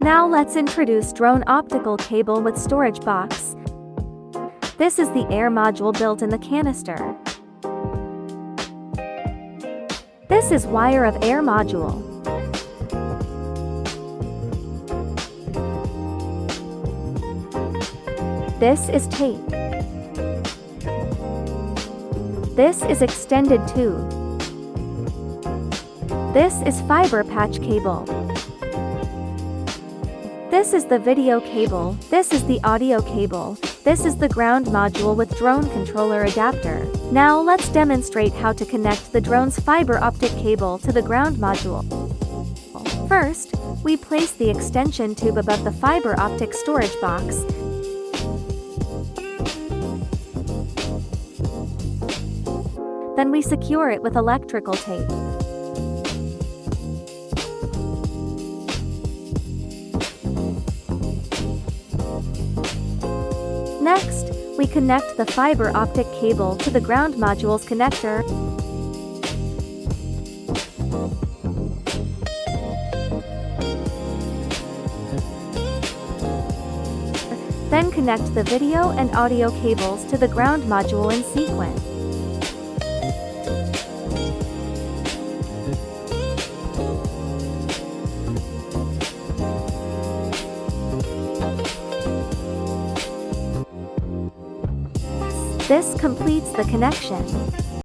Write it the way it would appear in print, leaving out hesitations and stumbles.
Now let's introduce drone optical cable with storage box. This is the air module built in the canister. This is wire of air module. This is tape. This is extended tube. This is fiber patch cable. This is the video cable. This is the audio cable. This is the ground module with drone controller adapter. Now let's demonstrate how to connect the drone's fiber optic cable to the ground module. First, we place the extension tube above the fiber optic storage box. Then we secure it with electrical tape. Next, we connect the fiber optic cable to the ground module's connector. Then connect the video and audio cables to the ground module in sequence. This completes the connection.